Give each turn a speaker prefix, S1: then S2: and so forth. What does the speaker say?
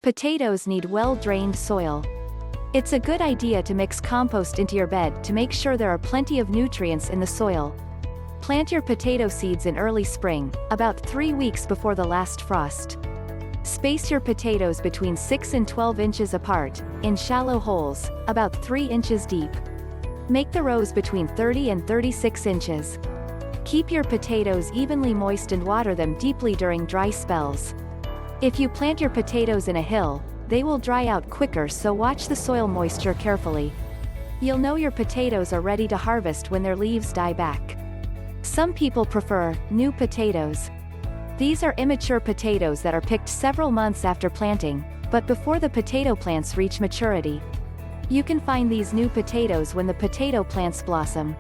S1: Potatoes need well-drained soil. It's a good idea to mix compost into your bed to make sure there are plenty of nutrients in the soil. Plant your potato seeds in early spring, about 3 weeks before the last frost. Space your potatoes between 6 and 12 inches apart, in shallow holes, about 3 inches deep. Make the rows between 30 and 36 inches. Keep your potatoes evenly moist and water them deeply during dry spells. If you plant your potatoes in a hill, they will dry out quicker, so watch the soil moisture carefully. You'll know your potatoes are ready to harvest when their leaves die back. Some people prefer new potatoes. These are immature potatoes that are picked several months after planting, but before the potato plants reach maturity. You can find these new potatoes when the potato plants blossom.